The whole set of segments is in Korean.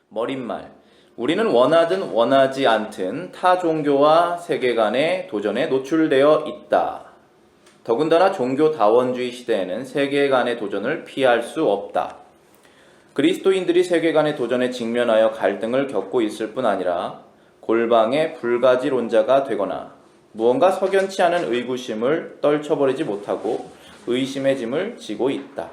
머릿말. 우리는 원하든 원하지 않든 타 종교와 세계관의 도전에 노출되어 있다. 더군다나 종교다원주의 시대에는 세계관의 도전을 피할 수 없다. 그리스도인들이 세계관의 도전에 직면하여 갈등을 겪고 있을 뿐 아니라 골방의 불가지론자가 되거나 무언가 석연치 않은 의구심을 떨쳐버리지 못하고 의심의 짐을 지고 있다.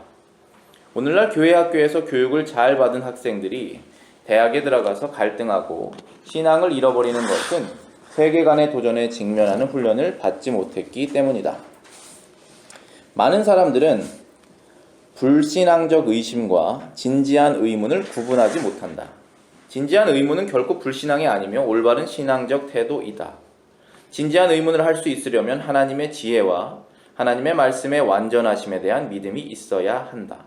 오늘날 교회 학교에서 교육을 잘 받은 학생들이 대학에 들어가서 갈등하고 신앙을 잃어버리는 것은 세계관의 도전에 직면하는 훈련을 받지 못했기 때문이다. 많은 사람들은 불신앙적 의심과 진지한 의문을 구분하지 못한다. 진지한 의문은 결코 불신앙이 아니며 올바른 신앙적 태도이다. 진지한 의문을 할 수 있으려면 하나님의 지혜와 하나님의 말씀의 완전하심에 대한 믿음이 있어야 한다.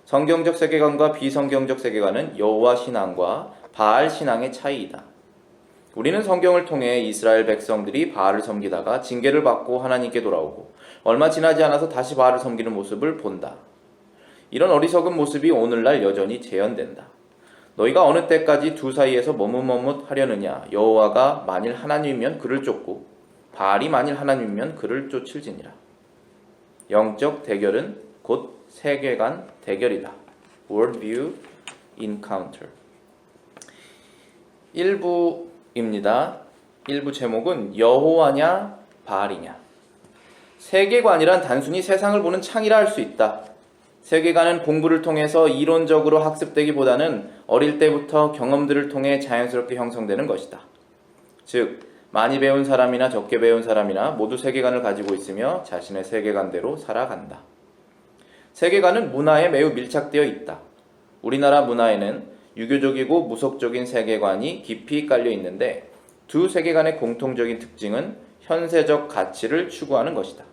성경적 세계관과 비성경적 세계관은 여호와 신앙과 바알 신앙의 차이이다. 우리는 성경을 통해 이스라엘 백성들이 바알을 섬기다가 징계를 받고 하나님께 돌아오고 얼마 지나지 않아서 다시 바알을 섬기는 모습을 본다. 이런 어리석은 모습이 오늘날 여전히 재현된다. 너희가 어느 때까지 두 사이에서 머뭇머뭇하려느냐. 여호와가 만일 하나님이면 그를 쫓고 바알이 만일 하나님이면 그를 쫓을지니라. 영적 대결은 곧 세계관 대결이다. Worldview Encounter. 1부입니다. 1부 제목은 여호와냐 바알이냐. 세계관이란 단순히 세상을 보는 창이라 할 수 있다. 세계관은 공부를 통해서 이론적으로 학습되기보다는 어릴 때부터 경험들을 통해 자연스럽게 형성되는 것이다. 즉, 많이 배운 사람이나 적게 배운 사람이나 모두 세계관을 가지고 있으며 자신의 세계관대로 살아간다. 세계관은 문화에 매우 밀착되어 있다. 우리나라 문화에는 유교적이고 무속적인 세계관이 깊이 깔려 있는데 두 세계관의 공통적인 특징은 현세적 가치를 추구하는 것이다.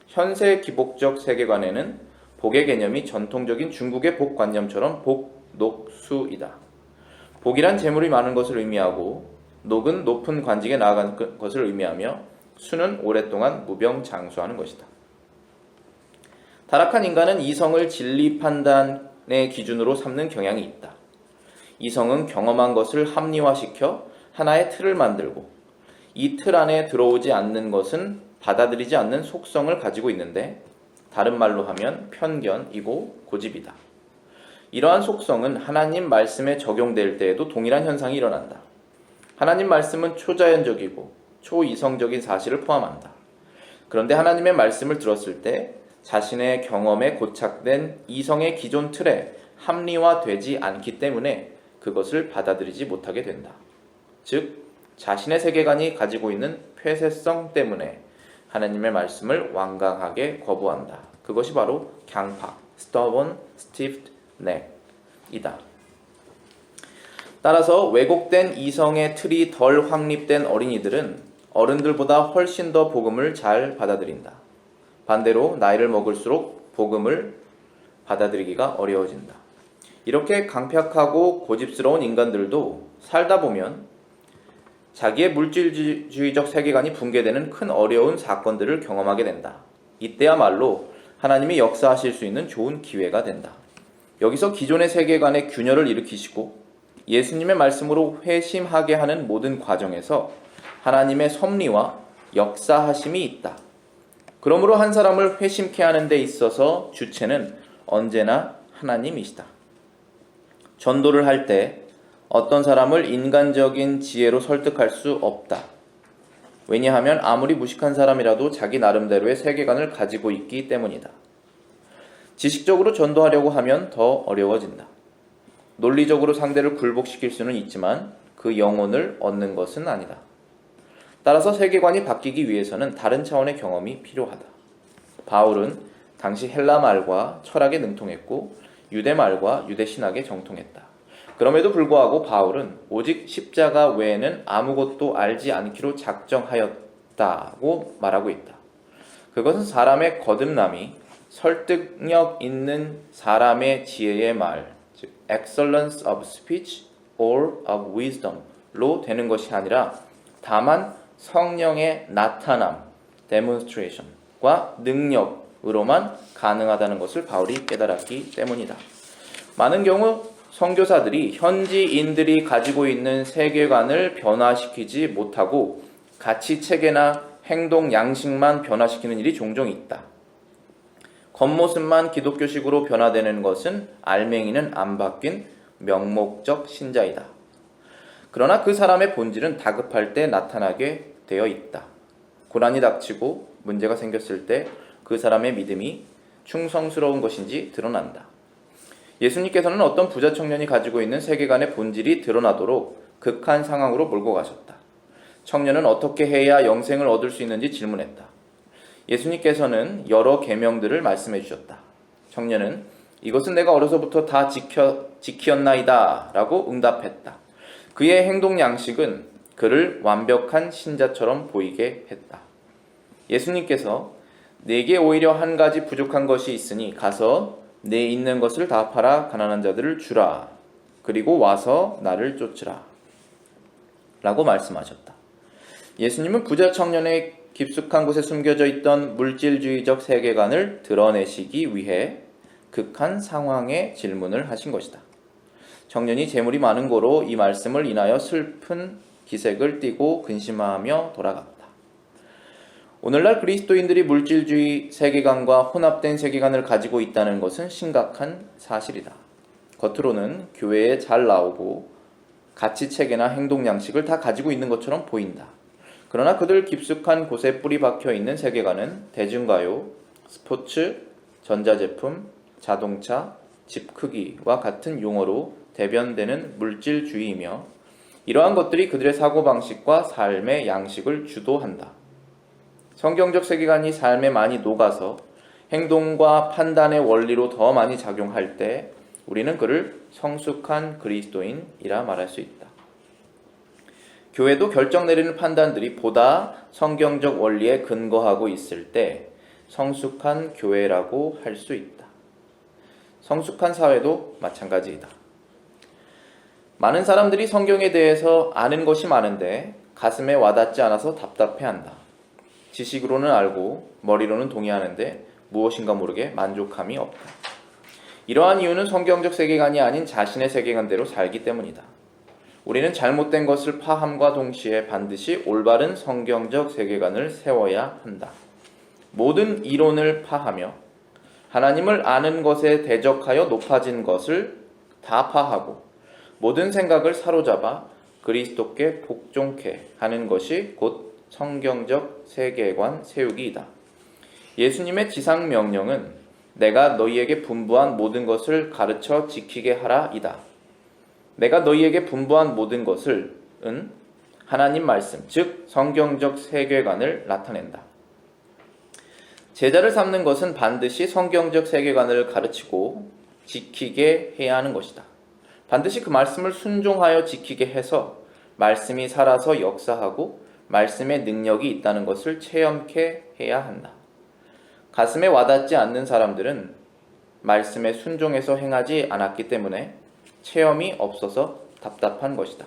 현세 기복적 세계관에는 복의 개념이 전통적인 중국의 복관념처럼 복녹수이다. 복이란 재물이 많은 것을 의미하고 녹은 높은 관직에 나아간 것을 의미하며 수는 오랫동안 무병장수하는 것이다. 타락한 인간은 이성을 진리 판단의 기준으로 삼는 경향이 있다. 이성은 경험한 것을 합리화시켜 하나의 틀을 만들고 이 틀 안에 들어오지 않는 것은 받아들이지 않는 속성을 가지고 있는데 다른 말로 하면 편견이고 고집이다. 이러한 속성은 하나님 말씀에 적용될 때에도 동일한 현상이 일어난다. 하나님 말씀은 초자연적이고 초이성적인 사실을 포함한다. 그런데 하나님의 말씀을 들었을 때 자신의 경험에 고착된 이성의 기존 틀에 합리화되지 않기 때문에 그것을 받아들이지 못하게 된다. 즉, 자신의 세계관이 가지고 있는 폐쇄성 때문에 하나님의 말씀을 완강하게 거부한다. 그것이 바로 강팍, stubborn, stiff neck이다. 따라서 왜곡된 이성의 틀이 덜 확립된 어린이들은 어른들보다 훨씬 더 복음을 잘 받아들인다. 반대로 나이를 먹을수록 복음을 받아들이기가 어려워진다. 이렇게 강팍하고 고집스러운 인간들도 살다 보면 자기의 물질주의적 세계관이 붕괴되는 큰 어려운 사건들을 경험하게 된다. 이때야말로 하나님이 역사하실 수 있는 좋은 기회가 된다. 여기서 기존의 세계관의 균열을 일으키시고 예수님의 말씀으로 회심하게 하는 모든 과정에서 하나님의 섭리와 역사하심이 있다. 그러므로 한 사람을 회심케 하는 데 있어서 주체는 언제나 하나님이시다. 전도를 할 때 어떤 사람을 인간적인 지혜로 설득할 수 없다. 왜냐하면 아무리 무식한 사람이라도 자기 나름대로의 세계관을 가지고 있기 때문이다. 지식적으로 전도하려고 하면 더 어려워진다. 논리적으로 상대를 굴복시킬 수는 있지만 그 영혼을 얻는 것은 아니다. 따라서 세계관이 바뀌기 위해서는 다른 차원의 경험이 필요하다. 바울은 당시 헬라 말과 철학에 능통했고 유대 말과 유대 신학에 정통했다. 그럼에도 불구하고 바울은 오직 십자가 외에는 아무것도 알지 않기로 작정하였다고 말하고 있다. 그것은 사람의 거듭남이 설득력 있는 사람의 지혜의 말, 즉 excellence of speech or of wisdom로 되는 것이 아니라 다만 성령의 나타남, demonstration과 능력으로만 가능하다는 것을 바울이 깨달았기 때문이다. 많은 경우 선교사들이 현지인들이 가지고 있는 세계관을 변화시키지 못하고 가치 체계나 행동 양식만 변화시키는 일이 종종 있다. 겉모습만 기독교식으로 변화되는 것은 알맹이는 안 바뀐 명목적 신자이다. 그러나 그 사람의 본질은 다급할 때 나타나게 되어 있다. 고난이 닥치고 문제가 생겼을 때 그 사람의 믿음이 충성스러운 것인지 드러난다. 예수님께서는 어떤 부자 청년이 가지고 있는 세계관의 본질이 드러나도록 극한 상황으로 몰고 가셨다. 청년은 어떻게 해야 영생을 얻을 수 있는지 질문했다. 예수님께서는 여러 계명들을 말씀해 주셨다. 청년은 이것은 내가 어려서부터 다 지키었나이다 라고 응답했다. 그의 행동 양식은 그를 완벽한 신자처럼 보이게 했다. 예수님께서 내게 오히려 한 가지 부족한 것이 있으니 가서 내 있는 것을 다 팔아 가난한 자들을 주라. 그리고 와서 나를 쫓으라. 라고 말씀하셨다. 예수님은 부자 청년의 깊숙한 곳에 숨겨져 있던 물질주의적 세계관을 드러내시기 위해 극한 상황에 질문을 하신 것이다. 청년이 재물이 많은 고로 이 말씀을 인하여 슬픈 기색을 띠고 근심하며 돌아갔다. 오늘날 그리스도인들이 물질주의 세계관과 혼합된 세계관을 가지고 있다는 것은 심각한 사실이다. 겉으로는 교회에 잘 나오고 가치체계나 행동 양식을 다 가지고 있는 것처럼 보인다. 그러나 그들 깊숙한 곳에 뿌리 박혀 있는 세계관은 대중가요, 스포츠, 전자제품, 자동차, 집 크기와 같은 용어로 대변되는 물질주의이며 이러한 것들이 그들의 사고방식과 삶의 양식을 주도한다. 성경적 세계관이 삶에 많이 녹아서 행동과 판단의 원리로 더 많이 작용할 때 우리는 그를 성숙한 그리스도인이라 말할 수 있다. 교회도 결정 내리는 판단들이 보다 성경적 원리에 근거하고 있을 때 성숙한 교회라고 할 수 있다. 성숙한 사회도 마찬가지이다. 많은 사람들이 성경에 대해서 아는 것이 많은데 가슴에 와닿지 않아서 답답해한다. 지식으로는 알고 머리로는 동의하는데 무엇인가 모르게 만족함이 없다. 이러한 이유는 성경적 세계관이 아닌 자신의 세계관대로 살기 때문이다. 우리는 잘못된 것을 파함과 동시에 반드시 올바른 성경적 세계관을 세워야 한다. 모든 이론을 파하며 하나님을 아는 것에 대적하여 높아진 것을 다 파하고 모든 생각을 사로잡아 그리스도께 복종케 하는 것이 곧 성경적 세계관 세우기이다. 예수님의 지상 명령은 내가 너희에게 분부한 모든 것을 가르쳐 지키게 하라 이다. 내가 너희에게 분부한 모든 것을 은 하나님 말씀, 즉 성경적 세계관을 나타낸다. 제자를 삼는 것은 반드시 성경적 세계관을 가르치고 지키게 해야 하는 것이다. 반드시 그 말씀을 순종하여 지키게 해서 말씀이 살아서 역사하고 말씀의 능력이 있다는 것을 체험케 해야 한다. 가슴에 와닿지 않는 사람들은 말씀에 순종해서 행하지 않았기 때문에 체험이 없어서 답답한 것이다.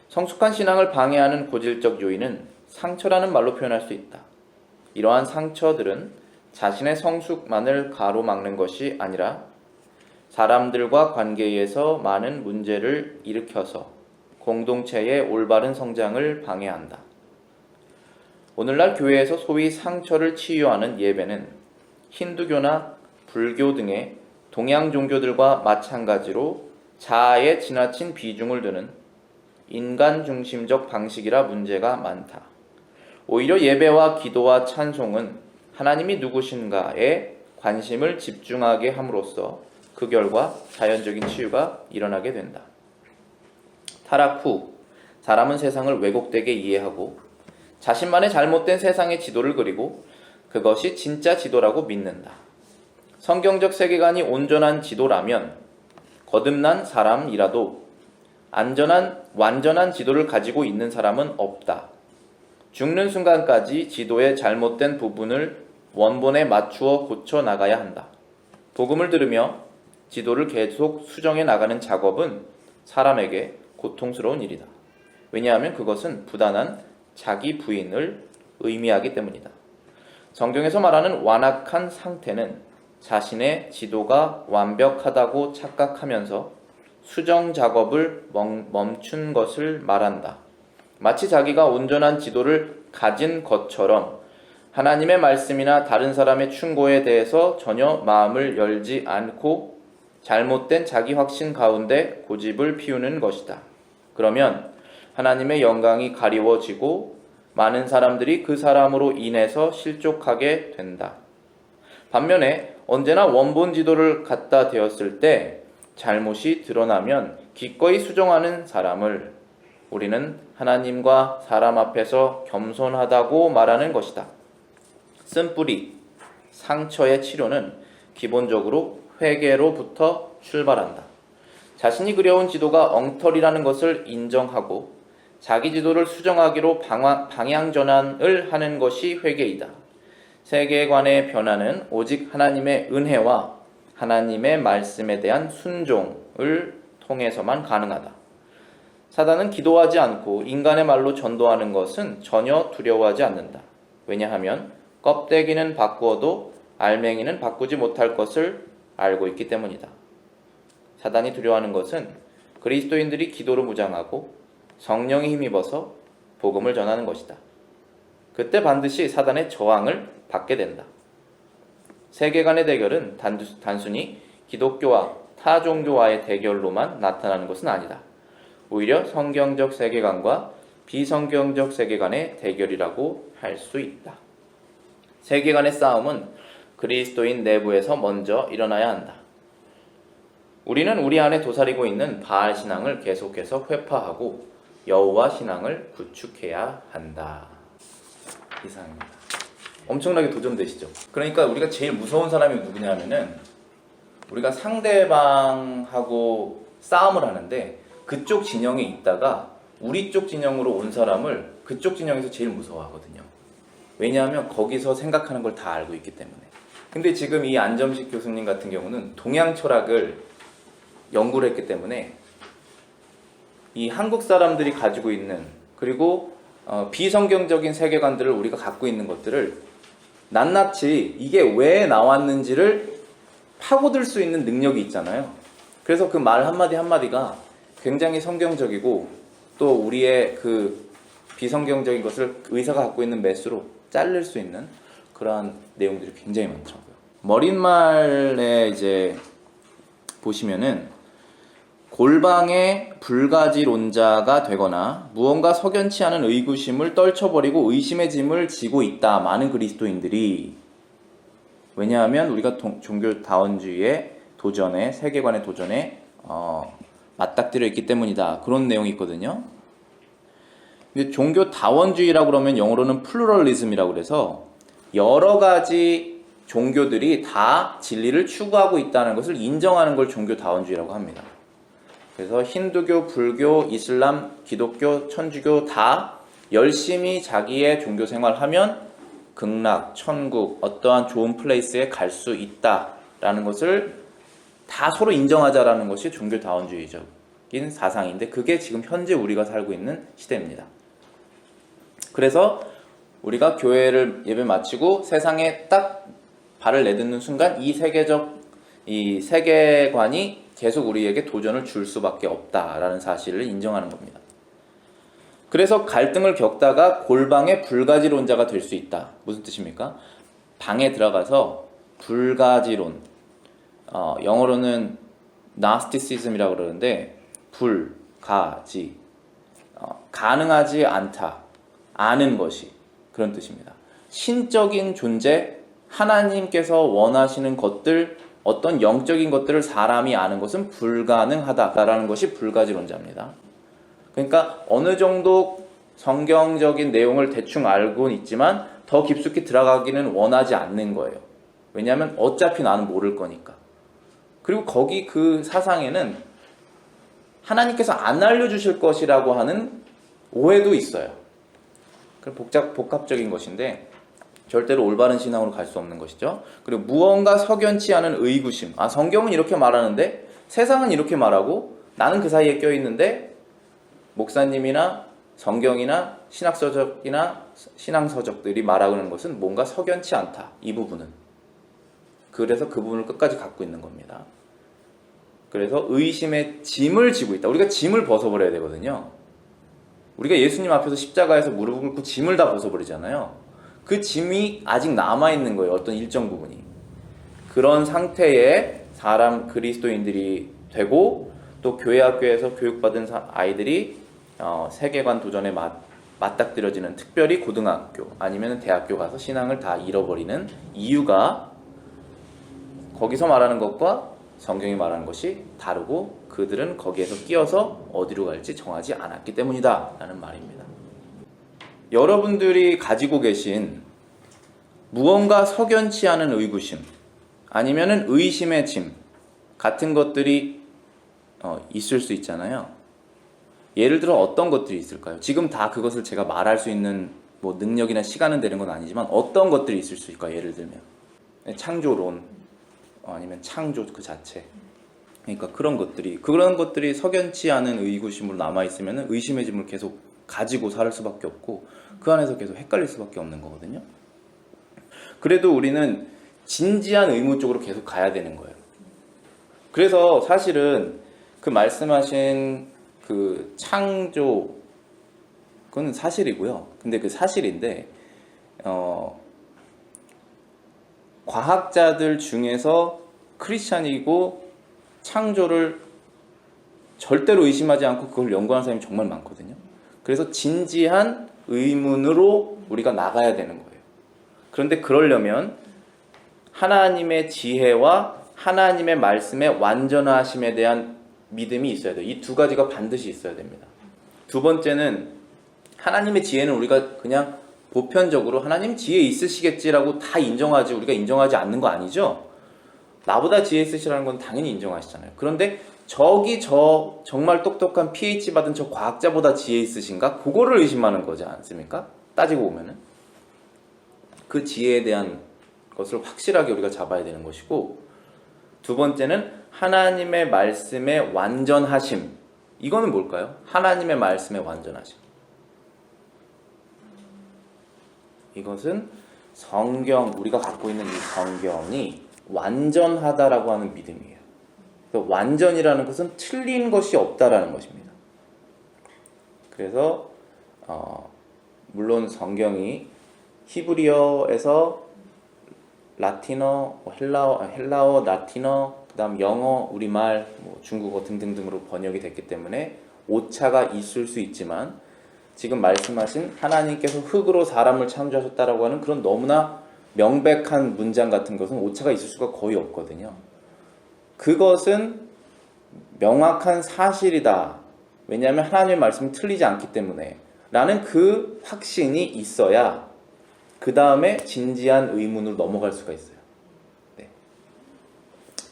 성숙한 신앙을 방해하는 고질적 요인은 상처라는 말로 표현할 수 있다. 이러한 상처들은 자신의 성숙만을 가로막는 것이 아니라 사람들과 관계에서 많은 문제를 일으켜서 공동체의 올바른 성장을 방해한다. 오늘날 교회에서 소위 상처를 치유하는 예배는 힌두교나 불교 등의 동양 종교들과 마찬가지로 자아에 지나친 비중을 두는 인간 중심적 방식이라 문제가 많다. 오히려 예배와 기도와 찬송은 하나님이 누구신가에 관심을 집중하게 함으로써 그 결과 자연적인 치유가 일어나게 된다. 타락 후 사람은 세상을 왜곡되게 이해하고 자신만의 잘못된 세상의 지도를 그리고 그것이 진짜 지도라고 믿는다. 성경적 세계관이 온전한 지도라면 거듭난 사람이라도 완전한 지도를 가지고 있는 사람은 없다. 죽는 순간까지 지도의 잘못된 부분을 원본에 맞추어 고쳐 나가야 한다. 복음을 들으며 지도를 계속 수정해 나가는 작업은 사람에게 고통스러운 일이다. 왜냐하면 그것은 부단한 자기 부인을 의미하기 때문이다. 성경에서 말하는 완악한 상태는 자신의 지도가 완벽하다고 착각하면서 수정 작업을 멈춘 것을 말한다. 마치 자기가 온전한 지도를 가진 것처럼 하나님의 말씀이나 다른 사람의 충고에 대해서 전혀 마음을 열지 않고 잘못된 자기 확신 가운데 고집을 피우는 것이다. 그러면 하나님의 영광이 가리워지고 많은 사람들이 그 사람으로 인해서 실족하게 된다. 반면에 언제나 원본 지도를 갖다 대었을 때 잘못이 드러나면 기꺼이 수정하는 사람을 우리는 하나님과 사람 앞에서 겸손하다고 말하는 것이다. 쓴뿌리, 상처의 치료는 기본적으로 회개로부터 출발한다. 자신이 그려온 지도가 엉터리라는 것을 인정하고 자기 지도를 수정하기로 방향 전환을 하는 것이 회개이다. 세계관의 변화는 오직 하나님의 은혜와 하나님의 말씀에 대한 순종을 통해서만 가능하다. 사단은 기도하지 않고 인간의 말로 전도하는 것은 전혀 두려워하지 않는다. 왜냐하면 껍데기는 바꾸어도 알맹이는 바꾸지 못할 것을 알고 있기 때문이다. 사단이 두려워하는 것은 그리스도인들이 기도로 무장하고 성령에 힘입어서 복음을 전하는 것이다. 그때 반드시 사단의 저항을 받게 된다. 세계관의 대결은 단순히 기독교와 타 종교와의 대결로만 나타나는 것은 아니다. 오히려 성경적 세계관과 비성경적 세계관의 대결이라고 할 수 있다. 세계관의 싸움은 그리스도인 내부에서 먼저 일어나야 한다. 우리는 우리 안에 도사리고 있는 바알 신앙을 계속해서 회파하고 여호와 신앙을 구축해야 한다. 이상입니다. 엄청나게 도전되시죠? 그러니까 우리가 제일 무서운 사람이 누구냐면은 우리가 상대방하고 싸움을 하는데 그쪽 진영에 있다가 우리 쪽 진영으로 온 사람을 그쪽 진영에서 제일 무서워하거든요. 왜냐하면 거기서 생각하는 걸 다 알고 있기 때문에. 근데 지금 이 안점식 교수님 같은 경우는 동양 철학을 연구를 했기 때문에 이 한국 사람들이 가지고 있는 그리고 비성경적인 세계관들을 우리가 갖고 있는 것들을 낱낱이 이게 왜 나왔는지를 파고들 수 있는 능력이 있잖아요. 그래서 그 말 한마디 한마디가 굉장히 성경적이고 또 우리의 그 비성경적인 것을 의사가 갖고 있는 메스로 자를 수 있는 그러한 내용들이 굉장히 많더라고요. 머릿말에 이제 보시면은 골방의 불가지론자가 되거나 무언가 석연치 않은 의구심을 떨쳐버리고 의심의 짐을 지고 있다. 많은 그리스도인들이. 왜냐하면 우리가 종교다원주의의 도전에 세계관의 도전에 맞닥뜨려 있기 때문이다. 그런 내용이 있거든요. 근데 종교다원주의라고 그러면 영어로는 플루럴리즘이라고 그래서 여러 가지 종교들이 다 진리를 추구하고 있다는 것을 인정하는 걸 종교다원주의라고 합니다. 그래서 힌두교, 불교, 이슬람, 기독교, 천주교 다 열심히 자기의 종교 생활하면 극락, 천국, 어떠한 좋은 플레이스에 갈 수 있다라는 것을 다 서로 인정하자라는 것이 종교다원주의적인 사상인데 그게 지금 현재 우리가 살고 있는 시대입니다. 그래서 우리가 교회를 예배 마치고 세상에 딱 발을 내딛는 순간 이 세계관이 계속 우리에게 도전을 줄 수밖에 없다라는 사실을 인정하는 겁니다. 그래서 갈등을 겪다가 골방의 불가지론자가 될 수 있다. 무슨 뜻입니까? 방에 들어가서 불가지론, 영어로는 Gnosticism이라고 그러는데 불가지, 가능하지 않다, 아는 것이 그런 뜻입니다. 신적인 존재, 하나님께서 원하시는 것들, 어떤 영적인 것들을 사람이 아는 것은 불가능하다라는 것이 불가지론자입니다. 그러니까 어느 정도 성경적인 내용을 대충 알고는 있지만 더 깊숙이 들어가기는 원하지 않는 거예요. 왜냐하면 어차피 나는 모를 거니까. 그리고 거기 그 사상에는 하나님께서 안 알려주실 것이라고 하는 오해도 있어요. 복합적인 것인데 절대로 올바른 신앙으로 갈 수 없는 것이죠. 그리고 무언가 석연치 않은 의구심. 성경은 이렇게 말하는데 세상은 이렇게 말하고 나는 그 사이에 껴있는데 목사님이나 성경이나 신학서적이나 신앙서적들이 말하는 것은 뭔가 석연치 않다. 이 부분은. 그래서 그 부분을 끝까지 갖고 있는 겁니다. 그래서 의심의 짐을 지고 있다. 우리가 짐을 벗어버려야 되거든요. 우리가 예수님 앞에서 십자가에서 무릎을 꿇고 짐을 다 벗어버리잖아요. 그 짐이 아직 남아있는 거예요. 어떤 일정 부분이. 그런 상태의 사람 그리스도인들이 되고 또 교회 학교에서 교육받은 아이들이 세계관 도전에 맞닥뜨려지는, 특별히 고등학교 아니면 대학교 가서 신앙을 다 잃어버리는 이유가 거기서 말하는 것과 성경이 말하는 것이 다르고 그들은 거기에서 끼어서 어디로 갈지 정하지 않았기 때문이다 라는 말입니다. 여러분들이 가지고 계신 무언가 석연치 않은 의구심 아니면은 의심의 짐 같은 것들이 있을 수 있잖아요. 예를 들어 어떤 것들이 있을까요? 지금 다 그것을 제가 말할 수 있는 뭐 능력이나 시간은 되는 건 아니지만 어떤 것들이 있을 수 있을까요? 예를 들면 창조론 아니면 창조 그 자체, 그러니까 그런 것들이 석연치 않은 의구심으로 남아있으면 의심의 짐을 계속 가지고 살 수밖에 없고 그 안에서 계속 헷갈릴 수밖에 없는 거거든요. 그래도 우리는 진지한 의무 쪽으로 계속 가야 되는 거예요. 그래서 사실은 그 말씀하신 그 창조, 그건 사실이고요. 근데 그 사실인데 과학자들 중에서 크리스찬이고 창조를 절대로 의심하지 않고 그걸 연구하는 사람이 정말 많거든요. 그래서 진지한 의문으로 우리가 나가야 되는 거예요. 그런데 그러려면 하나님의 지혜와 하나님의 말씀의 완전하심에 대한 믿음이 있어야 돼요. 이 두 가지가 반드시 있어야 됩니다. 두 번째는 하나님의 지혜는 우리가 그냥 보편적으로 하나님 지혜 있으시겠지라고 다 인정하지, 우리가 인정하지 않는 거 아니죠? 나보다 지혜 있으시라는 건 당연히 인정하시잖아요. 그런데 정말 똑똑한 PhD 받은 저 과학자보다 지혜 있으신가? 그거를 의심하는 거지 않습니까? 따지고 보면은 그 지혜에 대한 것을 확실하게 우리가 잡아야 되는 것이고, 두 번째는 하나님의 말씀의 완전하심. 이거는 뭘까요? 하나님의 말씀의 완전하심. 이것은 성경, 우리가 갖고 있는 이 성경이 완전하다라고 하는 믿음이에요. 완전이라는 것은 틀린 것이 없다라는 것입니다. 그래서 물론 성경이 히브리어에서 라틴어, 헬라어, 라틴어, 그다음 영어, 우리말, 중국어 등등등으로 번역이 됐기 때문에 오차가 있을 수 있지만 지금 말씀하신 하나님께서 흙으로 사람을 창조하셨다라고 하는 그런 너무나 명백한 문장 같은 것은 오차가 있을 수가 거의 없거든요. 그것은 명확한 사실이다. 왜냐하면 하나님의 말씀이 틀리지 않기 때문에 라는 그 확신이 있어야 그 다음에 진지한 의문으로 넘어갈 수가 있어요. 네.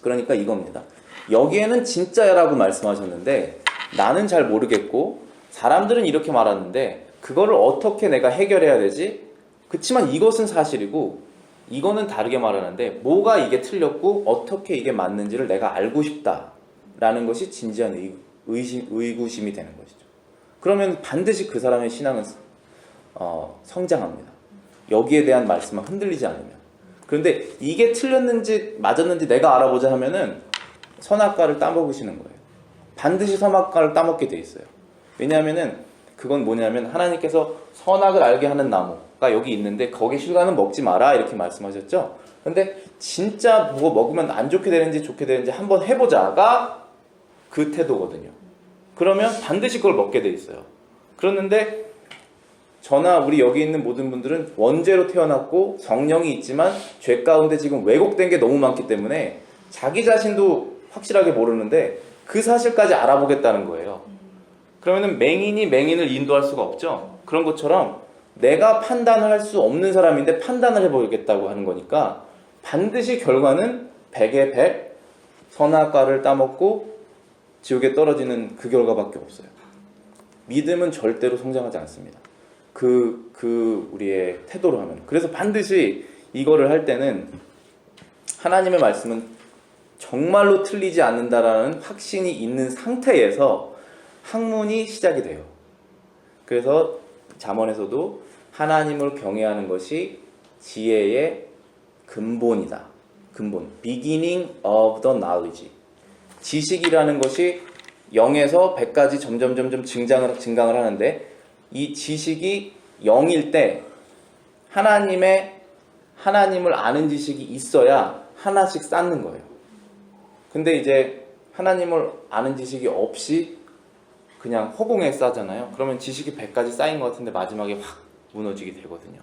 그러니까 이겁니다. 여기에는 진짜라고 말씀하셨는데 나는 잘 모르겠고 사람들은 이렇게 말하는데 그거를 어떻게 내가 해결해야 되지? 그치만 이것은 사실이고 이거는 다르게 말하는데 뭐가 이게 틀렸고 어떻게 이게 맞는지를 내가 알고 싶다라는 것이 진지한 의구심이 되는 것이죠. 그러면 반드시 그 사람의 신앙은 성장합니다. 여기에 대한 말씀은 흔들리지 않으면. 그런데 이게 틀렸는지 맞았는지 내가 알아보자 하면은 선악과를 따먹으시는 거예요. 반드시 선악과를 따먹게 돼 있어요. 왜냐하면은 그건 뭐냐면 하나님께서 선악을 알게 하는 나무가 여기 있는데 거기 실과는 먹지 마라 이렇게 말씀하셨죠. 근데 진짜 뭐 먹으면 안 좋게 되는지 좋게 되는지 한번 해보자가 그 태도거든요. 그러면 반드시 그걸 먹게 돼 있어요. 그러는데 저나 우리 여기 있는 모든 분들은 원죄로 태어났고 성령이 있지만 죄 가운데 지금 왜곡된 게 너무 많기 때문에 자기 자신도 확실하게 모르는데 그 사실까지 알아보겠다는 거예요. 그러면은 맹인이 맹인을 인도할 수가 없죠. 그런 것처럼 내가 판단을 할 수 없는 사람인데 판단을 해보겠다고 하는 거니까 반드시 결과는 100에 100 선악과를 따먹고 지옥에 떨어지는 그 결과밖에 없어요. 믿음은 절대로 성장하지 않습니다. 우리의 태도로 하면. 그래서 반드시 이거를 할 때는 하나님의 말씀은 정말로 틀리지 않는다라는 확신이 있는 상태에서 학문이 시작이 돼요. 그래서 잠언에서도 하나님을 경외하는 것이 지혜의 근본이다. 근본, beginning of the knowledge. 지식이라는 것이 0에서 100까지 점점 증강을 하는데 이 지식이 0일 때 하나님을 아는 지식이 있어야 하나씩 쌓는 거예요. 근데 이제 하나님을 아는 지식이 없이 그냥 허공에 쌓잖아요. 그러면 지식이 100까지 쌓인 것 같은데 마지막에 확 무너지게 되거든요.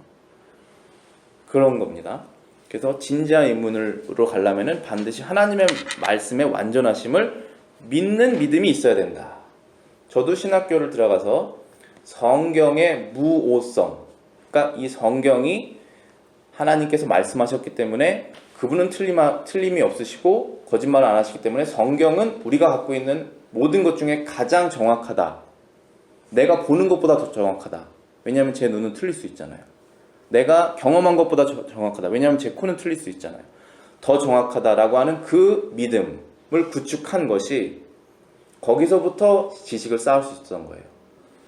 그런 겁니다. 그래서 진지한 입문으로 가려면 반드시 하나님의 말씀의 완전하심을 믿는 믿음이 있어야 된다. 저도 신학교를 들어가서 성경의 무오성, 그러니까 이 성경이 하나님께서 말씀하셨기 때문에 그분은 틀림이 없으시고 거짓말을 안 하시기 때문에 성경은 우리가 갖고 있는 모든 것 중에 가장 정확하다. 내가 보는 것보다 더 정확하다. 왜냐하면 제 눈은 틀릴 수 있잖아요. 내가 경험한 것보다 정확하다. 왜냐하면 제 코는 틀릴 수 있잖아요. 더 정확하다라고 하는 그 믿음을 구축한 것이 거기서부터 지식을 쌓을 수 있었던 거예요.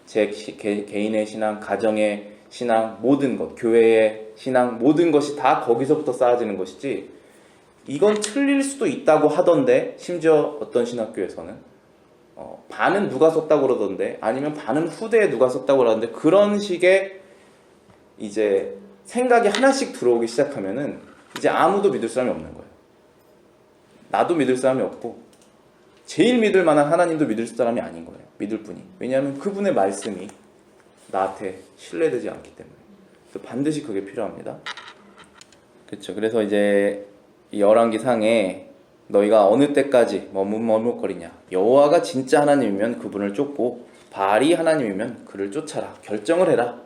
제 개인의 신앙, 가정의 신앙, 모든 것, 교회의 신앙, 모든 것이 다 거기서부터 쌓아지는 것이지 이건 틀릴 수도 있다고 하던데 심지어 어떤 신학교에서는 반은 누가 썼다고 그러던데 아니면 반은 후대에 누가 썼다고 그러는데 그런 식의 이제 생각이 하나씩 들어오기 시작하면은 이제 아무도 믿을 사람이 없는 거예요. 나도 믿을 사람이 없고 제일 믿을 만한 하나님도 믿을 사람이 아닌 거예요. 믿을 분이. 왜냐하면 그분의 말씀이 나한테 신뢰되지 않기 때문에. 그래서 반드시 그게 필요합니다. 그렇죠. 그래서 이제 이 열왕기상에 너희가 어느 때까지 머뭇거리냐. 여호와가 진짜 하나님이면 그분을 쫓고 바알이 하나님이면 그를 쫓아라. 결정을 해라.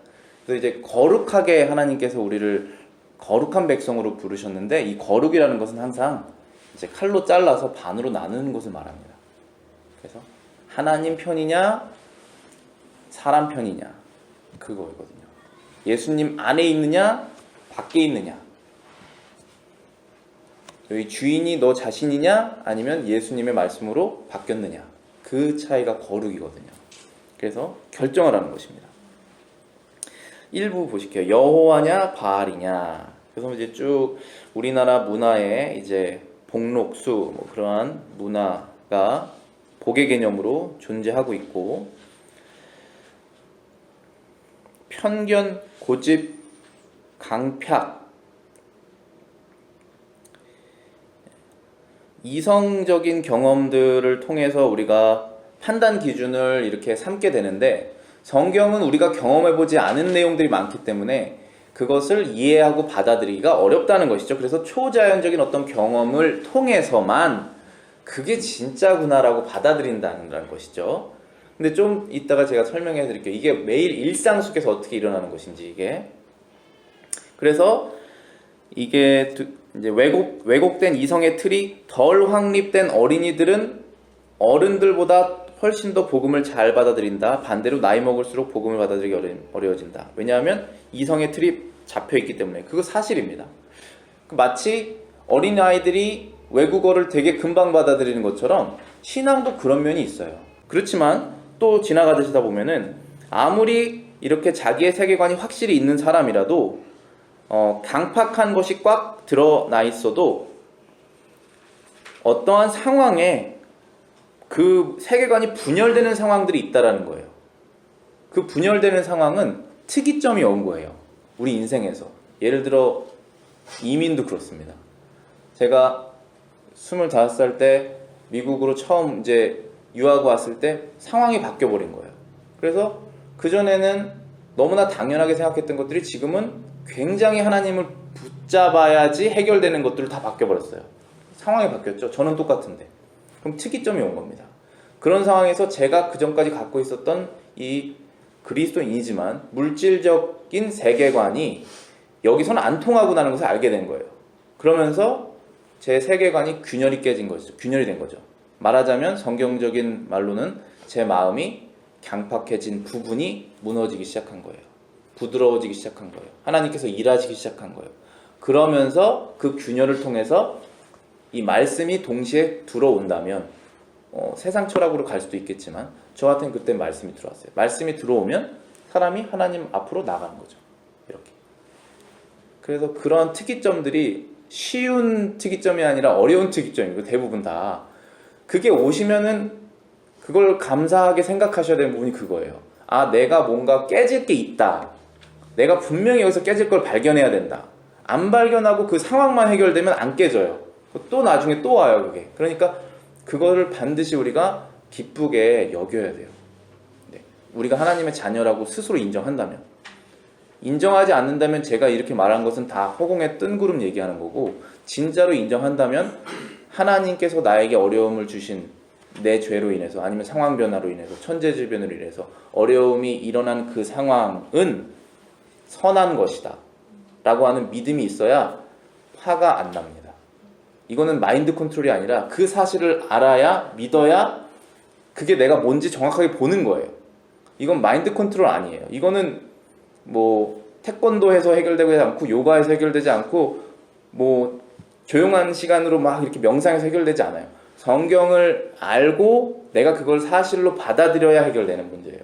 그래서 이제 거룩하게 하나님께서 우리를 거룩한 백성으로 부르셨는데 이 거룩이라는 것은 항상 이제 칼로 잘라서 반으로 나누는 것을 말합니다. 그래서 하나님 편이냐 사람 편이냐 그거거든요. 예수님 안에 있느냐 밖에 있느냐, 여기 주인이 너 자신이냐 아니면 예수님의 말씀으로 바뀌었느냐, 그 차이가 거룩이거든요. 그래서 결정을 하는 것입니다. 1부 보실게요. 여호와냐 바알이냐. 그래서 이제 쭉 우리나라 문화에 이제 복록수 뭐 그러한 문화가 복의 개념으로 존재하고 있고, 편견, 고집, 강팍, 이성적인 경험들을 통해서 우리가 판단 기준을 이렇게 삼게 되는데, 성경은 우리가 경험해보지 않은 내용들이 많기 때문에 그것을 이해하고 받아들이기가 어렵다는 것이죠. 그래서 초자연적인 어떤 경험을 통해서만 그게 진짜구나라고 받아들인다는 것이죠. 근데 좀 이따가 제가 설명해 드릴게요. 이게 매일 일상 속에서 어떻게 일어나는 것인지 이게. 그래서 이게 이제 왜곡된 이성의 틀이 덜 확립된 어린이들은 어른들보다 훨씬 더 복음을 잘 받아들인다. 반대로 나이 먹을수록 복음을 받아들이기 어려워진다. 왜냐하면 이성의 틀이 잡혀있기 때문에. 그거 사실입니다. 마치 어린아이들이 외국어를 되게 금방 받아들이는 것처럼 신앙도 그런 면이 있어요. 그렇지만 또 지나가시다 보면은 아무리 이렇게 자기의 세계관이 확실히 있는 사람이라도 강팍한 것이 꽉 드러나 있어도 어떠한 상황에 그 세계관이 분열되는 상황들이 있다라는 거예요. 그 분열되는 상황은 특이점이 온 거예요. 우리 인생에서. 예를 들어 이민도 그렇습니다. 제가 25살 때 미국으로 처음 이제 유학 왔을 때 상황이 바뀌어 버린 거예요. 그래서 그전에는 너무나 당연하게 생각했던 것들이 지금은 굉장히 하나님을 붙잡아야지 해결되는 것들을 다 바뀌어 버렸어요. 상황이 바뀌었죠. 저는 똑같은데. 그럼 특이점이 온 겁니다. 그런 상황에서 제가 그전까지 갖고 있었던 이 그리스도인이지만 물질적인 세계관이 여기서는 안 통하구나는 것을 알게 된 거예요. 그러면서 제 세계관이 균열이 깨진 거죠. 균열이 된 거죠. 말하자면 성경적인 말로는 제 마음이 강팍해진 부분이 무너지기 시작한 거예요. 부드러워지기 시작한 거예요. 하나님께서 일하시기 시작한 거예요. 그러면서 그 균열을 통해서 이 말씀이 동시에 들어온다면 세상 철학으로 갈 수도 있겠지만 저 같은 그때 말씀이 들어왔어요. 말씀이 들어오면 사람이 하나님 앞으로 나가는 거죠. 이렇게. 그래서 그런 특이점들이 쉬운 특이점이 아니라 어려운 특이점이고 대부분 다 그게 오시면은 그걸 감사하게 생각하셔야 되는 부분이 그거예요. 아, 내가 뭔가 깨질 게 있다. 내가 분명히 여기서 깨질 걸 발견해야 된다. 안 발견하고 그 상황만 해결되면 안 깨져요. 또 나중에 또 와요, 그게. 그러니까 그거를 반드시 우리가 기쁘게 여겨야 돼요. 네. 우리가 하나님의 자녀라고 스스로 인정한다면. 인정하지 않는다면 제가 이렇게 말한 것은 다 허공에 뜬 구름 얘기하는 거고, 진짜로 인정한다면 하나님께서 나에게 어려움을 주신 내 죄로 인해서 아니면 상황 변화로 인해서 천재지변으로 인해서 어려움이 일어난 그 상황은 선한 것이다 라고 하는 믿음이 있어야 화가 안 납니다. 이거는 마인드 컨트롤이 아니라 그 사실을 알아야 믿어야 그게 내가 뭔지 정확하게 보는 거예요. 이건 마인드 컨트롤 아니에요. 이거는 뭐 태권도에서 해결되지 않고 요가에서 해결되지 않고 뭐 조용한 시간으로 막 이렇게 명상해서 해결되지 않아요. 성경을 알고 내가 그걸 사실로 받아들여야 해결되는 문제예요.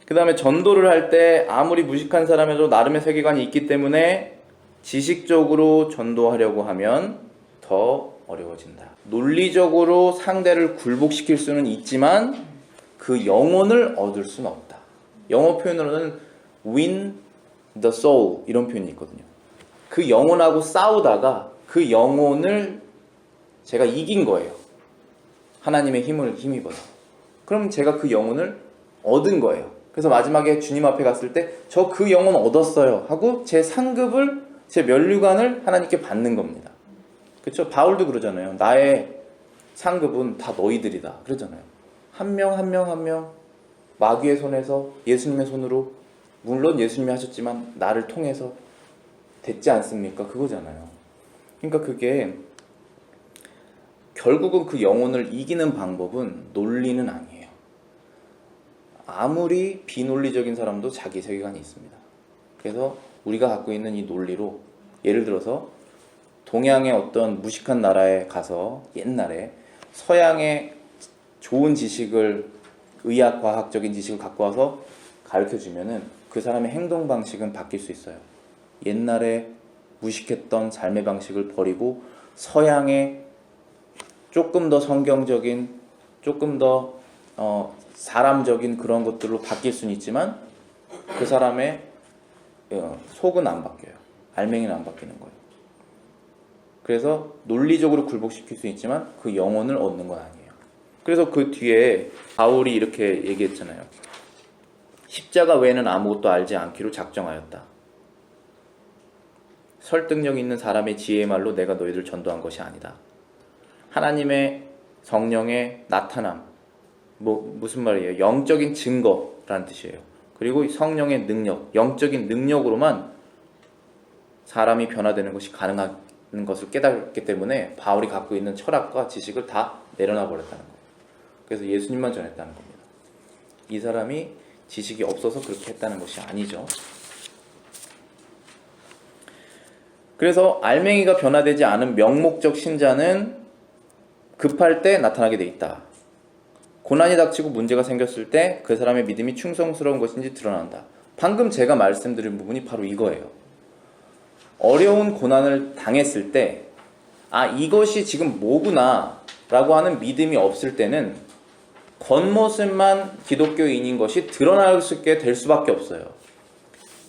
그 다음에 전도를 할 때 아무리 무식한 사람에도 나름의 세계관이 있기 때문에 지식적으로 전도하려고 하면 더 어려워진다. 논리적으로 상대를 굴복시킬 수는 있지만 그 영혼을 얻을 수는 없다. 영어 표현으로는 win the soul 이런 표현이 있거든요. 그 영혼하고 싸우다가 그 영혼을 제가 이긴 거예요. 하나님의 힘을 힘입어서. 그럼 제가 그 영혼을 얻은 거예요. 그래서 마지막에 주님 앞에 갔을 때 저 그 영혼 얻었어요 하고 제 상급을, 제 면류관을 하나님께 받는 겁니다. 그렇죠? 바울도 그러잖아요. 나의 상급은 다 너희들이다 그러잖아요. 한 명 한 명 한 명 마귀의 손에서 예수님의 손으로, 물론 예수님이 하셨지만 나를 통해서 됐지 않습니까? 그거잖아요. 그러니까 그게 결국은 그 영혼을 이기는 방법은 논리는 아니에요. 아무리 비논리적인 사람도 자기 세계관이 있습니다. 그래서 우리가 갖고 있는 이 논리로, 예를 들어서 동양의 어떤 무식한 나라에 가서 옛날에 서양의 좋은 지식을, 의학, 과학적인 지식을 갖고 와서 가르쳐주면은 그 사람의 행동 방식은 바뀔 수 있어요. 옛날에 무식했던 삶의 방식을 버리고 서양의 조금 더 성경적인, 조금 더 사람적인 그런 것들로 바뀔 수는 있지만 그 사람의 속은 안 바뀌어요. 알맹이는 안 바뀌는 거예요. 그래서 논리적으로 굴복시킬 수 있지만 그 영혼을 얻는 건 아니에요. 그래서 그 뒤에 바울이 이렇게 얘기했잖아요. 십자가 외에는 아무것도 알지 않기로 작정하였다. 설득력 있는 사람의 지혜의 말로 내가 너희들 전도한 것이 아니다. 하나님의 성령의 나타남, 무슨 말이에요? 영적인 증거라는 뜻이에요. 그리고 성령의 능력, 영적인 능력으로만 사람이 변화되는 것이 가능한 것을 깨달았기 때문에 바울이 갖고 있는 철학과 지식을 다 내려놔 버렸다는 거예요. 그래서 예수님만 전했다는 겁니다. 이 사람이 지식이 없어서 그렇게 했다는 것이 아니죠. 그래서 알맹이가 변화되지 않은 명목적 신자는 급할 때 나타나게 돼 있다. 고난이 닥치고 문제가 생겼을 때 그 사람의 믿음이 충성스러운 것인지 드러난다. 방금 제가 말씀드린 부분이 바로 이거예요. 어려운 고난을 당했을 때 이것이 지금 뭐구나 라고 하는 믿음이 없을 때는 겉모습만 기독교인인 것이 드러나게 될 수밖에 없어요.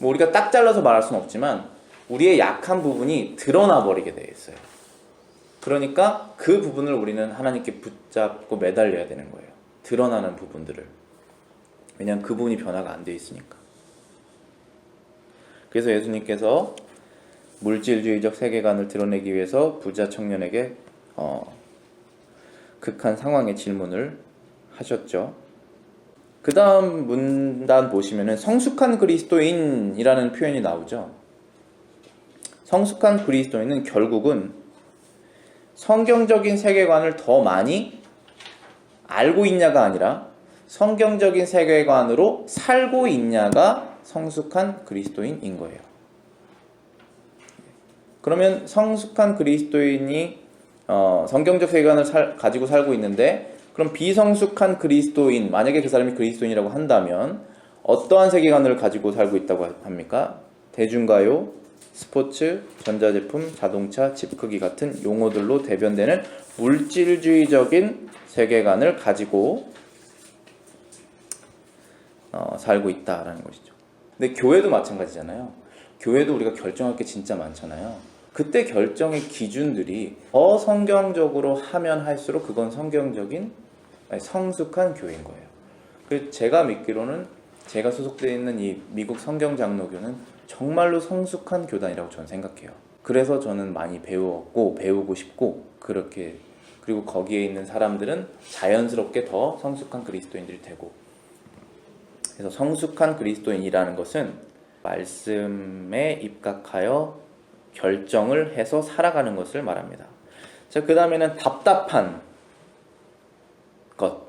우리가 딱 잘라서 말할 수는 없지만 우리의 약한 부분이 드러나 버리게 돼 있어요. 그러니까 그 부분을 우리는 하나님께 붙잡고 매달려야 되는 거예요. 드러나는 부분들을. 왜냐하면 그 부분이 변화가 안 돼 있으니까. 그래서 예수님께서 물질주의적 세계관을 드러내기 위해서 부자 청년에게 극한 상황의 질문을 하셨죠. 그 다음 문단 보시면은 성숙한 그리스도인이라는 표현이 나오죠. 성숙한 그리스도인은 결국은 성경적인 세계관을 더 많이 알고 있냐가 아니라 성경적인 세계관으로 살고 있냐가 성숙한 그리스도인인 거예요. 그러면 성숙한 그리스도인이 성경적 세계관을 가지고 살고 있는데, 그럼 비성숙한 그리스도인, 만약에 그 사람이 그리스도인이라고 한다면 어떠한 세계관을 가지고 살고 있다고 합니까? 대중가요, 스포츠, 전자제품, 자동차, 집 크기 같은 용어들로 대변되는 물질주의적인 세계관을 가지고 살고 있다라는 것이죠. 근데 교회도 마찬가지잖아요. 교회도 우리가 결정할 게 진짜 많잖아요. 그때 결정의 기준들이 더 성경적으로 하면 할수록 그건 성숙한 교회인 거예요. 그래서 제가 믿기로는 제가 소속되어 있는 이 미국 성경장로교는 정말로 성숙한 교단이라고 저는 생각해요. 그래서 저는 많이 배웠고 배우고 싶고 그렇게, 그리고 거기에 있는 사람들은 자연스럽게 더 성숙한 그리스도인들이 되고, 그래서 성숙한 그리스도인이라는 것은 말씀에 입각하여 결정을 해서 살아가는 것을 말합니다. 자, 그 다음에는 답답한 것.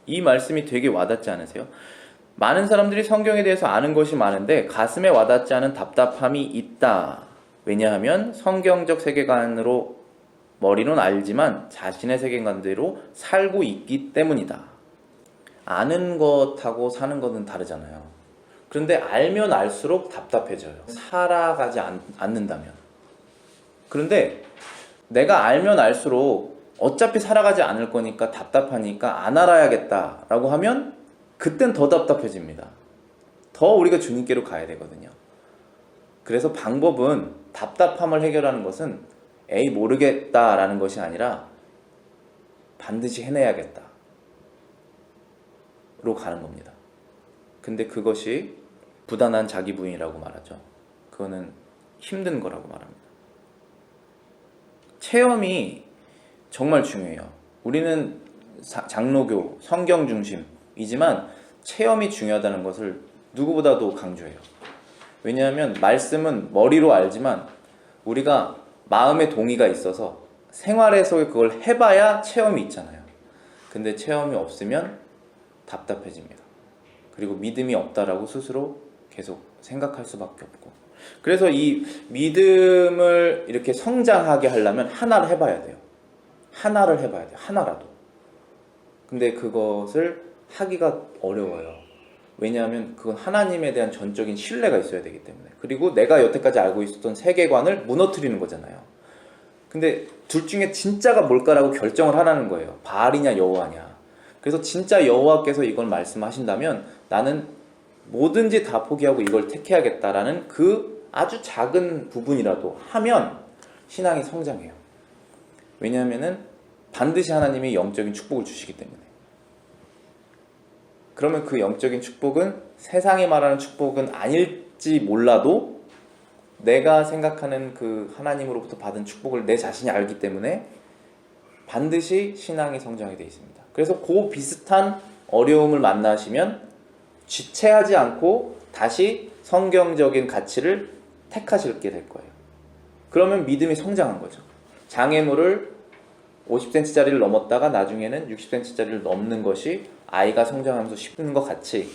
이 말씀이 되게 와닿지 않으세요? 많은 사람들이 성경에 대해서 아는 것이 많은데 가슴에 와닿지 않은 답답함이 있다. 왜냐하면 성경적 세계관으로 머리로는 알지만 자신의 세계관대로 살고 있기 때문이다. 아는 것하고 사는 것은 다르잖아요. 그런데 알면 알수록 답답해져요. 살아가지 않는다면. 그런데 내가 알면 알수록 어차피 살아가지 않을 거니까 답답하니까 안 알아야겠다라고 하면 그땐 더 답답해집니다. 더 우리가 주님께로 가야 되거든요. 그래서 방법은, 답답함을 해결하는 것은 에이 모르겠다라는 것이 아니라 반드시 해내야겠다 로 가는 겁니다. 근데 그것이 부단한 자기 부인이라고 말하죠. 그거는 힘든 거라고 말합니다. 체험이 정말 중요해요. 우리는 장로교, 성경 중심이지만 체험이 중요하다는 것을 누구보다도 강조해요. 왜냐하면 말씀은 머리로 알지만 우리가 마음의 동의가 있어서 생활에서 그걸 해봐야 체험이 있잖아요. 근데 체험이 없으면 답답해집니다. 그리고 믿음이 없다라고 스스로 계속 생각할 수밖에 없고, 그래서 이 믿음을 이렇게 성장하게 하려면 하나를 해봐야 돼요. 하나를 해봐야 돼요. 하나라도. 근데 그것을 하기가 어려워요. 왜냐하면 그건 하나님에 대한 전적인 신뢰가 있어야 되기 때문에, 그리고 내가 여태까지 알고 있었던 세계관을 무너뜨리는 거잖아요. 근데 둘 중에 진짜가 뭘까라고 결정을 하라는 거예요. 바알이냐 여호와냐. 그래서 진짜 여호와께서 이걸 말씀하신다면 나는 뭐든지 다 포기하고 이걸 택해야겠다라는 그 아주 작은 부분이라도 하면 신앙이 성장해요. 왜냐하면 반드시 하나님이 영적인 축복을 주시기 때문에. 그러면 그 영적인 축복은 세상이 말하는 축복은 아닐지 몰라도 내가 생각하는 그 하나님으로부터 받은 축복을 내 자신이 알기 때문에 반드시 신앙이 성장이 되어 있습니다. 그래서 그 비슷한 어려움을 만나시면 지체하지 않고 다시 성경적인 가치를 택하시게 될 거예요. 그러면 믿음이 성장한 거죠. 장애물을 50cm짜리를 넘었다가 나중에는 60cm짜리를 넘는 것이 아이가 성장하면서 쉽는 것 같이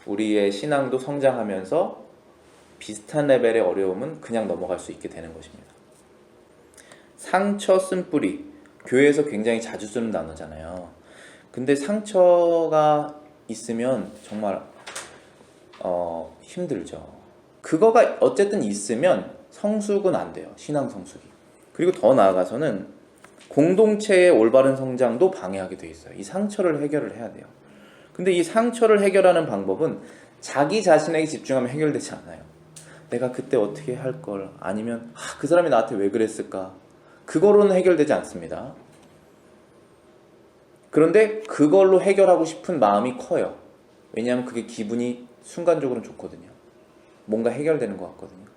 우리의 신앙도 성장하면서 비슷한 레벨의 어려움은 그냥 넘어갈 수 있게 되는 것입니다. 상처 쓴뿌리, 교회에서 굉장히 자주 쓰는 단어잖아요. 근데 상처가 있으면 정말 힘들죠. 그거가 어쨌든 있으면 성숙은 안 돼요. 신앙 성숙이. 그리고 더 나아가서는 공동체의 올바른 성장도 방해하게 돼 있어요. 이 상처를 해결을 해야 돼요. 근데 이 상처를 해결하는 방법은 자기 자신에게 집중하면 해결되지 않아요. 내가 그때 어떻게 할 걸, 아니면 그 사람이 나한테 왜 그랬을까, 그거로는 해결되지 않습니다. 그런데 그걸로 해결하고 싶은 마음이 커요. 왜냐하면 그게 기분이 순간적으로는 좋거든요. 뭔가 해결되는 것 같거든요.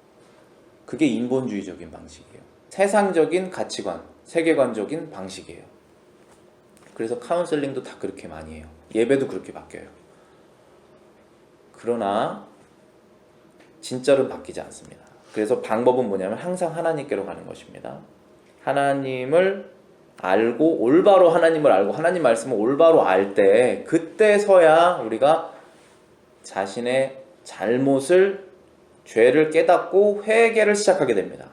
그게 인본주의적인 방식이에요. 세상적인 가치관, 세계관적인 방식이에요. 그래서 카운셀링도 다 그렇게 많이 해요. 예배도 그렇게 바뀌어요. 그러나 진짜로는 바뀌지 않습니다. 그래서 방법은 뭐냐면 항상 하나님께로 가는 것입니다. 하나님을 알고, 올바로 하나님을 알고 하나님 말씀을 올바로 알 때, 그때서야 우리가 자신의 잘못을, 죄를 깨닫고 회개를 시작하게 됩니다.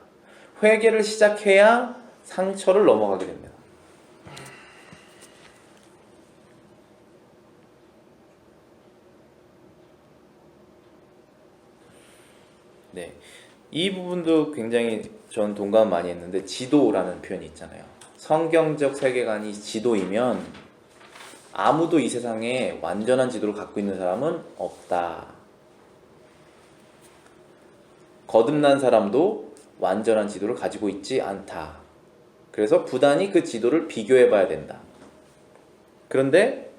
회개를 시작해야 상처를 넘어가게 됩니다. 네, 이 부분도 굉장히 전 동감 많이 했는데, 지도라는 표현이 있잖아요. 성경적 세계관이 지도이면 아무도 이 세상에 완전한 지도를 갖고 있는 사람은 없다. 거듭난 사람도 완전한 지도를 가지고 있지 않다. 그래서 부단히 그 지도를 비교해 봐야 된다. 그런데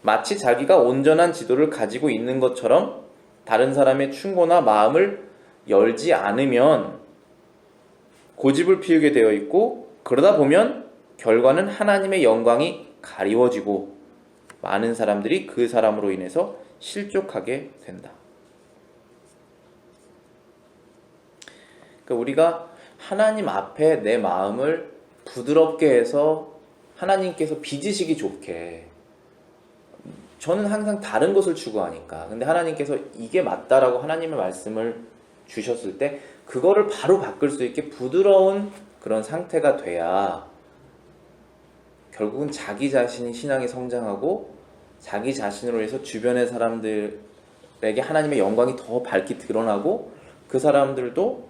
마치 자기가 온전한 지도를 가지고 있는 것처럼 다른 사람의 충고나 마음을 열지 않으면 고집을 피우게 되어 있고, 그러다 보면 결과는 하나님의 영광이 가리워지고 많은 사람들이 그 사람으로 인해서 실족하게 된다. 그러니까 우리가 하나님 앞에 내 마음을 부드럽게 해서 하나님께서 빚으시기 좋게, 저는 항상 다른 것을 추구하니까, 근데 하나님께서 이게 맞다라고 하나님의 말씀을 주셨을 때 그거를 바로 바꿀 수 있게 부드러운 그런 상태가 돼야 결국은 자기 자신이 신앙이 성장하고 자기 자신으로 해서 주변의 사람들에게 하나님의 영광이 더 밝게 드러나고 그 사람들도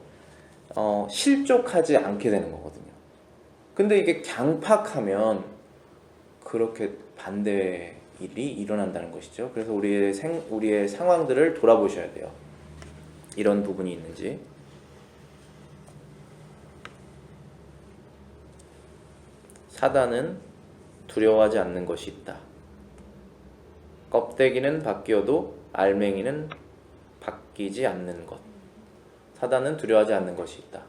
실족하지 않게 되는 거거든요. 근데 이게 강팍하면 그렇게 반대의 일이 일어난다는 것이죠. 그래서 우리의 상황들을 돌아보셔야 돼요. 이런 부분이 있는지. 사단은 두려워하지 않는 것이 있다. 껍데기는 바뀌어도 알맹이는 바뀌지 않는 것. 사단은 두려워하지 않는 것이 있다.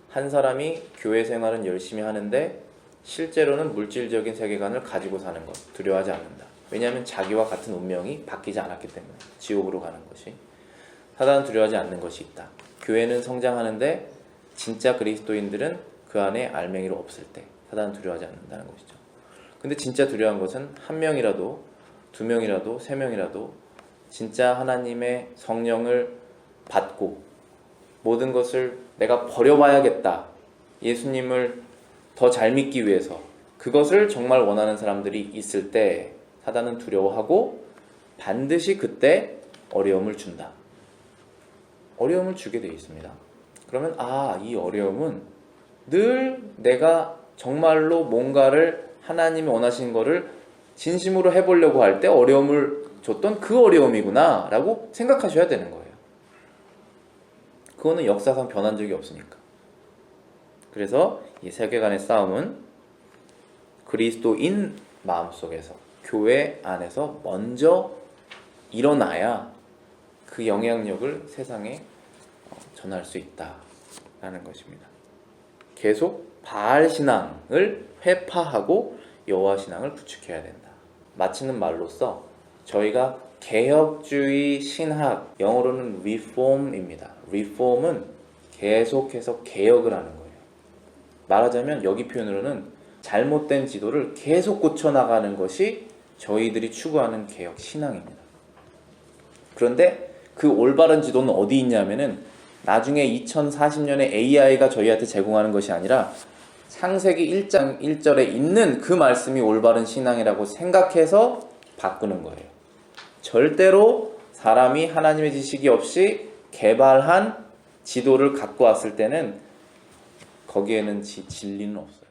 한 사람이 교회 생활은 열심히 하는데 실제로는 물질적인 세계관을 가지고 사는 것, 두려워하지 않는다. 왜냐하면 자기와 같은 운명이 바뀌지 않았기 때문에, 지옥으로 가는 것이. 사단은 두려워하지 않는 것이 있다. 교회는 성장하는데 진짜 그리스도인들은 그 안에 알맹이로 없을 때 사단은 두려워하지 않는다는 것이죠. 근데 진짜 두려운 것은 한 명이라도, 두 명이라도, 세 명이라도 진짜 하나님의 성령을 받고 모든 것을 내가 버려봐야겠다, 예수님을 더 잘 믿기 위해서 그것을 정말 원하는 사람들이 있을 때 사단은 두려워하고 반드시 그때 어려움을 준다. 어려움을 주게 되어 있습니다. 그러면 이 어려움은 늘 내가 정말로 뭔가를 하나님이 원하시는 거를 진심으로 해보려고 할 때 어려움을 줬던 그 어려움이구나 라고 생각하셔야 되는 거예요. 그거는 역사상 변한 적이 없으니까. 그래서 이 세계관의 싸움은 그리스도인 마음속에서, 교회 안에서 먼저 일어나야 그 영향력을 세상에 전할 수 있다라는 것입니다. 계속 바알 신앙을 회파하고 여호와 신앙을 구축해야 된다. 마치는 말로써 저희가 개혁주의 신학, 영어로는 reform입니다. reform은 계속해서 개혁을 하는 거예요. 말하자면 여기 표현으로는 잘못된 지도를 계속 고쳐나가는 것이 저희들이 추구하는 개혁 신앙입니다. 그런데 그 올바른 지도는 어디 있냐면은 나중에 2040년에 AI가 저희한테 제공하는 것이 아니라 창세기 1장 1절에 있는 그 말씀이 올바른 신앙이라고 생각해서 바꾸는 거예요. 절대로 사람이 하나님의 지식이 없이 개발한 지도를 갖고 왔을 때는 거기에는 진리는 없어요.